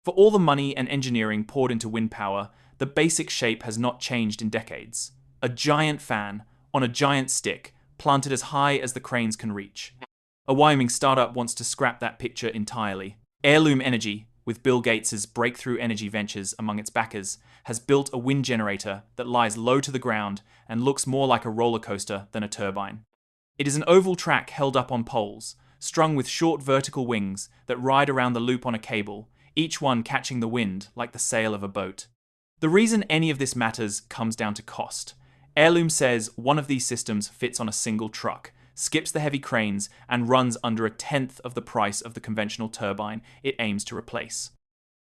For all the money and engineering poured into wind power, the basic shape has not changed in decades. A giant fan on a giant stick, planted as high as the cranes can reach. A Wyoming startup wants to scrap that picture entirely. Airloom Energy, with Bill Gates' breakthrough energy ventures among its backers, has built a wind generator that lies low to the ground and looks more like a roller coaster than a turbine. It is an oval track held up on poles, strung with short vertical wings that ride around the loop on a cable, each one catching the wind like the sail of a boat. The reason any of this matters comes down to cost. Airloom says one of these systems fits on a single truck, skips the heavy cranes, and runs under a tenth of the price of the conventional turbine it aims to replace.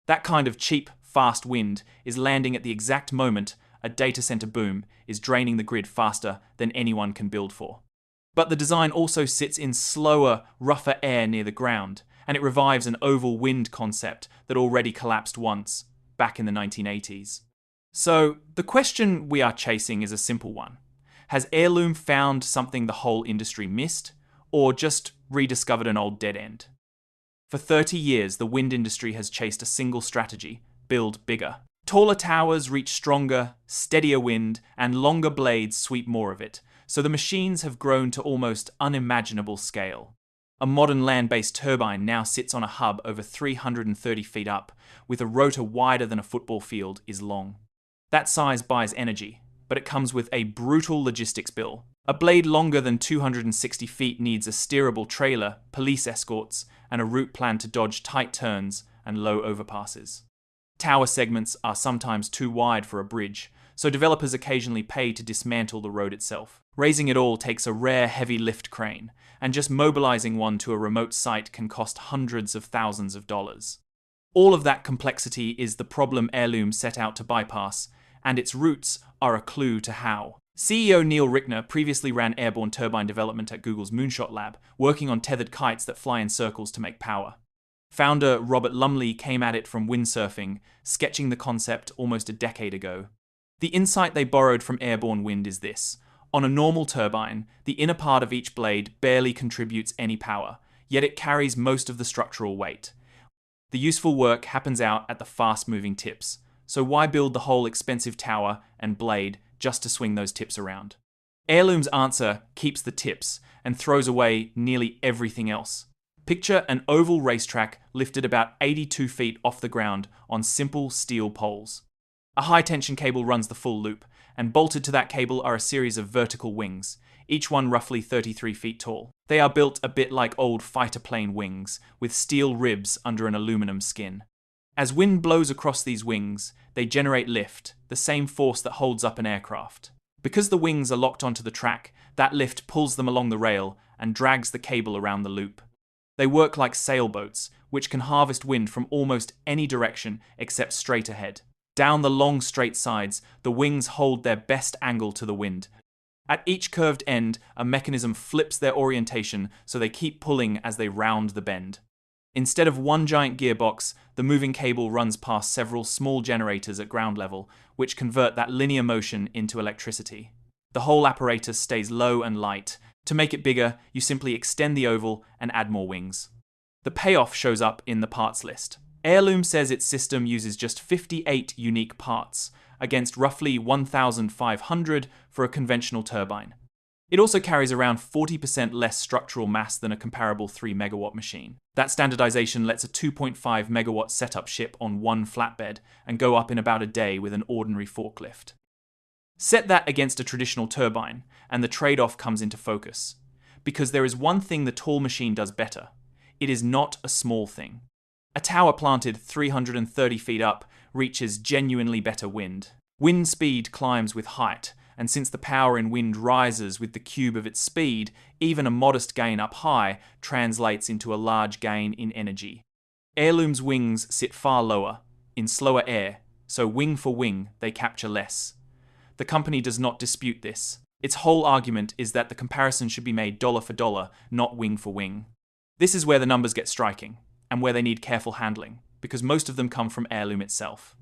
That kind of cheap, fast wind is landing at the exact moment a data center boom is draining the grid faster than anyone can build for. But the design also sits in slower, rougher air near the ground, and it revives an oval wind concept that already collapsed once, back in the 1980s. So, the question we are chasing is a simple one. Has Airloom found something the whole industry missed, or just rediscovered an old dead end? For 30 years, the wind industry has chased a single strategy: build bigger. Taller towers reach stronger, steadier wind, and longer blades sweep more of it, so the machines have grown to almost unimaginable scale. A modern land-based turbine now sits on a hub over 330 feet up, with a rotor wider than a football field is long. That size buys energy, but it comes with a brutal logistics bill. A blade longer than 260 feet needs a steerable trailer, police escorts, and a route plan to dodge tight turns and low overpasses. Tower segments are sometimes too wide for a bridge, so developers occasionally pay to dismantle the road itself. Raising it all takes a rare heavy lift crane, and just mobilizing one to a remote site can cost hundreds of thousands of dollars. All of that complexity is the problem Airloom set out to bypass, and its roots are a clue to how. CEO Neil Rickner previously ran airborne turbine development at Google's Moonshot Lab, working on tethered kites that fly in circles to make power. Founder Robert Lumley came at it from windsurfing, sketching the concept almost a decade ago. The insight they borrowed from airborne wind is this: on a normal turbine, the inner part of each blade barely contributes any power, yet it carries most of the structural weight. The useful work happens out at the fast-moving tips, so why build the whole expensive tower and blade just to swing those tips around? Airloom's answer keeps the tips and throws away nearly everything else. Picture an oval racetrack lifted about 82 feet off the ground on simple steel poles. A high-tension cable runs the full loop, and bolted to that cable are a series of vertical wings, each one roughly 33 feet tall. They are built a bit like old fighter plane wings, with steel ribs under an aluminum skin. As wind blows across these wings, they generate lift, the same force that holds up an aircraft. Because the wings are locked onto the track, that lift pulls them along the rail and drags the cable around the loop. They work like sailboats, which can harvest wind from almost any direction except straight ahead. Down the long straight sides, the wings hold their best angle to the wind. At each curved end, a mechanism flips their orientation so they keep pulling as they round the bend. Instead of one giant gearbox, the moving cable runs past several small generators at ground level, which convert that linear motion into electricity. The whole apparatus stays low and light. To make it bigger, you simply extend the oval and add more wings. The payoff shows up in the parts list. Airloom says its system uses just 58 unique parts, against roughly 1,500 for a conventional turbine. It also carries around 40% less structural mass than a comparable 3 megawatt machine. That standardization lets a 2.5 megawatt setup ship on one flatbed and go up in about a day with an ordinary forklift. Set that against a traditional turbine, and the trade-off comes into focus. Because there is one thing the tall machine does better. It is not a small thing. A tower planted 330 feet up reaches genuinely better wind. Wind speed climbs with height, and since the power in wind rises with the cube of its speed, even a modest gain up high translates into a large gain in energy. Airloom's wings sit far lower, in slower air, so wing for wing they capture less. The company does not dispute this. Its whole argument is that the comparison should be made dollar for dollar, not wing for wing. This is where the numbers get striking, and where they need careful handling, because most of them come from Airloom itself.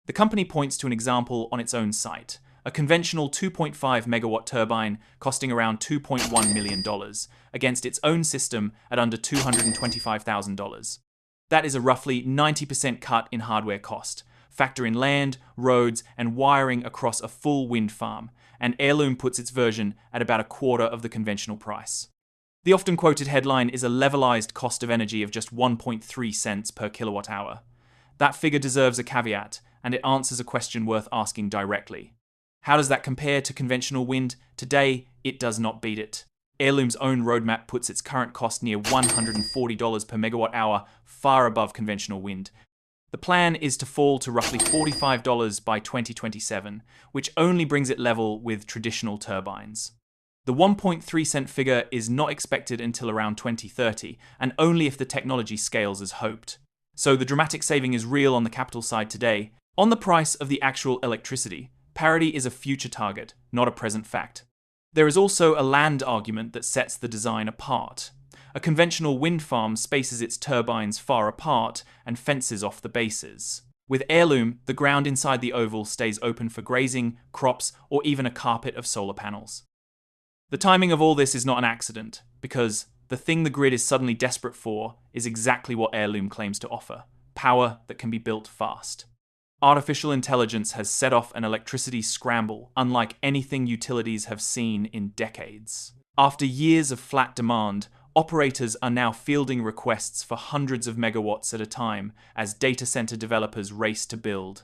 The company points to an example on its own site, a conventional 2.5 megawatt turbine costing around $2.1 million, against its own system at under $225,000. That is a roughly 90% cut in hardware cost. Factor in land, roads, and wiring across a full wind farm, and Airloom puts its version at about a quarter of the conventional price. The often quoted headline is a levelized cost of energy of just 1.3 cents per kilowatt hour. That figure deserves a caveat, and it answers a question worth asking directly. How does that compare to conventional wind? Today, it does not beat it. Airloom's own roadmap puts its current cost near $140 per megawatt hour, far above conventional wind. The plan is to fall to roughly $45 by 2027, which only brings it level with traditional turbines. The 1.3 cent figure is not expected until around 2030, and only if the technology scales as hoped. So the dramatic saving is real on the capital side today. On the price of the actual electricity, parity is a future target, not a present fact. There is also a land argument that sets the design apart. A conventional wind farm spaces its turbines far apart and fences off the bases. With Airloom, the ground inside the oval stays open for grazing, crops, or even a carpet of solar panels. The timing of all this is not an accident, because the thing the grid is suddenly desperate for is exactly what Airloom claims to offer: power that can be built fast. Artificial intelligence has set off an electricity scramble unlike anything utilities have seen in decades. After years of flat demand, operators are now fielding requests for hundreds of megawatts at a time as data center developers race to build.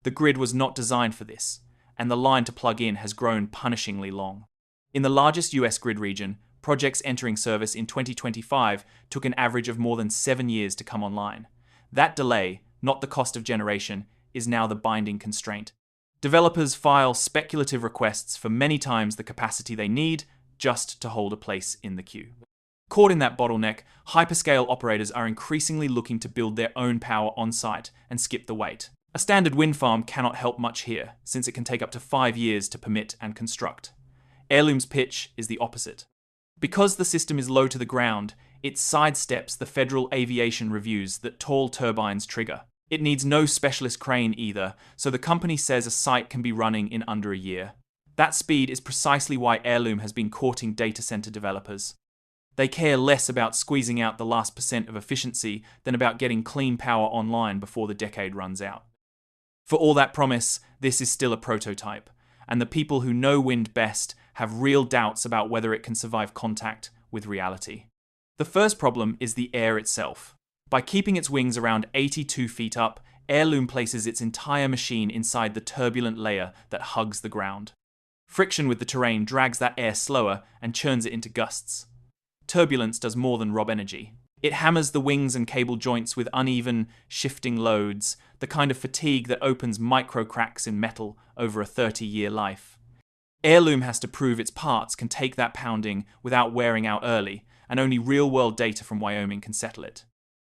The grid was not designed for this, and the line to plug in has grown punishingly long. In the largest US grid region, projects entering service in 2025 took an average of more than 7 years to come online. That delay, not the cost of generation, is now the binding constraint. Developers file speculative requests for many times the capacity they need just to hold a place in the queue. Caught in that bottleneck, hyperscale operators are increasingly looking to build their own power on-site and skip the wait. A standard wind farm cannot help much here, since it can take up to 5 years to permit and construct. Airloom's pitch is the opposite. Because the system is low to the ground, it sidesteps the federal aviation reviews that tall turbines trigger. It needs no specialist crane either, so the company says a site can be running in under a year. That speed is precisely why Airloom has been courting data center developers. They care less about squeezing out the last % of efficiency than about getting clean power online before the decade runs out. For all that promise, this is still a prototype, and the people who know wind best have real doubts about whether it can survive contact with reality. The first problem is the air itself. By keeping its wings around 82 feet up, Airloom places its entire machine inside the turbulent layer that hugs the ground. Friction with the terrain drags that air slower and churns it into gusts. Turbulence does more than rob energy. It hammers the wings and cable joints with uneven, shifting loads, the kind of fatigue that opens micro cracks in metal over a 30-year life. Airloom has to prove its parts can take that pounding without wearing out early, and only real-world data from Wyoming can settle it.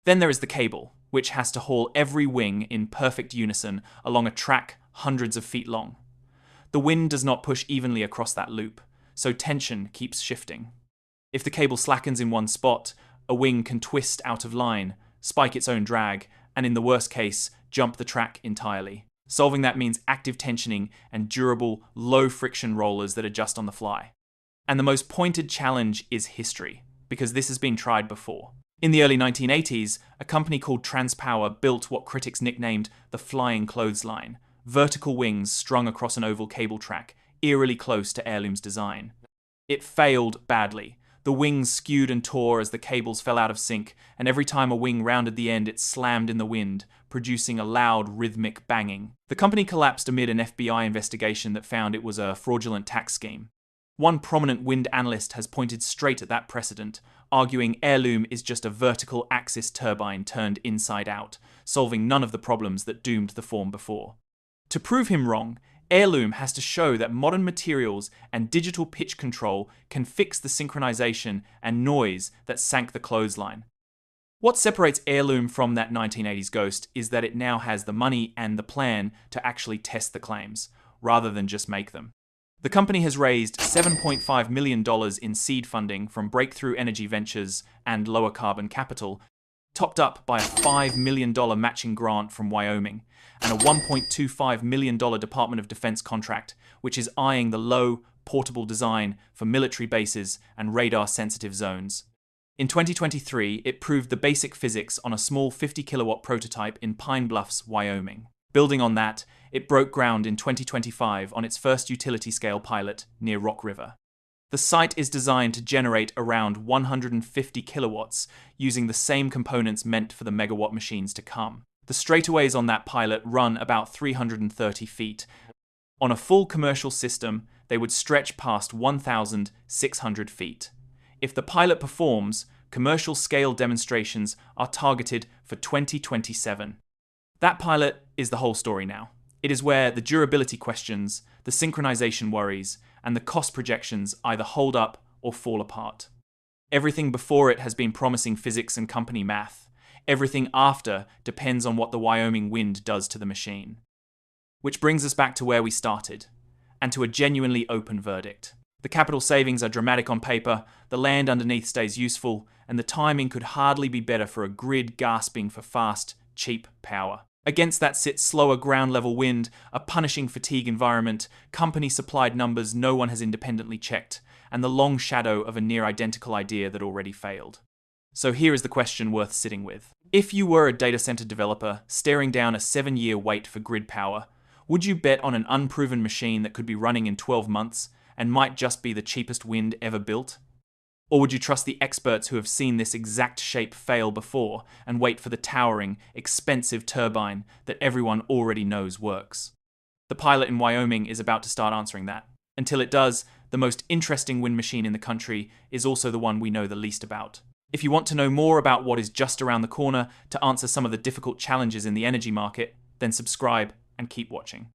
Then there is the cable, which has to haul every wing in perfect unison along a track hundreds of feet long. The wind does not push evenly across that loop, so tension keeps shifting. If the cable slackens in one spot, a wing can twist out of line, spike its own drag, and in the worst case, jump the track entirely. Solving that means active tensioning and durable, low-friction rollers that adjust on the fly. And the most pointed challenge is history, because this has been tried before. In the early 1980s, a company called TransPower built what critics nicknamed the flying clothesline, vertical wings strung across an oval cable track, eerily close to Airloom's design. It failed badly. The wings skewed and tore as the cables fell out of sync, and every time a wing rounded the end, it slammed in the wind, producing a loud, rhythmic banging. The company collapsed amid an FBI investigation that found it was a fraudulent tax scheme. One prominent wind analyst has pointed straight at that precedent, arguing Airloom is just a vertical axis turbine turned inside out, solving none of the problems that doomed the form before. To prove him wrong, Airloom has to show that modern materials and digital pitch control can fix the synchronization and noise that sank the clothesline. What separates Airloom from that 1980s ghost is that it now has the money and the plan to actually test the claims, rather than just make them. The company has raised $7.5 million in seed funding from Breakthrough Energy Ventures and Lower Carbon Capital, topped up by a $5 million matching grant from Wyoming, and a $1.25 million Department of Defense contract, which is eyeing the low, portable design for military bases and radar-sensitive zones. In 2023, it proved the basic physics on a small 50 kilowatt prototype in Pine Bluffs, Wyoming. Building on that, it broke ground in 2025 on its first utility-scale pilot near Rock River. The site is designed to generate around 150 kilowatts using the same components meant for the megawatt machines to come. The straightaways on that pilot run about 330 feet. On a full commercial system, they would stretch past 1,600 feet. If the pilot performs, commercial scale demonstrations are targeted for 2027. That pilot is the whole story now. It is where the durability questions, the synchronization worries, and the cost projections either hold up or fall apart. Everything before it has been promising physics and company math. Everything after depends on what the Wyoming wind does to the machine. Which brings us back to where we started, and to a genuinely open verdict. The capital savings are dramatic on paper, the land underneath stays useful, and the timing could hardly be better for a grid gasping for fast, cheap power. Against that sits slower ground-level wind, a punishing fatigue environment, company-supplied numbers no one has independently checked, and the long shadow of a near-identical idea that already failed. So here is the question worth sitting with. If you were a data center developer staring down a 7-year wait for grid power, would you bet on an unproven machine that could be running in 12 months and might just be the cheapest wind ever built? Or would you trust the experts who have seen this exact shape fail before and wait for the towering, expensive turbine that everyone already knows works? The pilot in Wyoming is about to start answering that. Until it does, the most interesting wind machine in the country is also the one we know the least about. If you want to know more about what is just around the corner to answer some of the difficult challenges in the energy market, then subscribe and keep watching.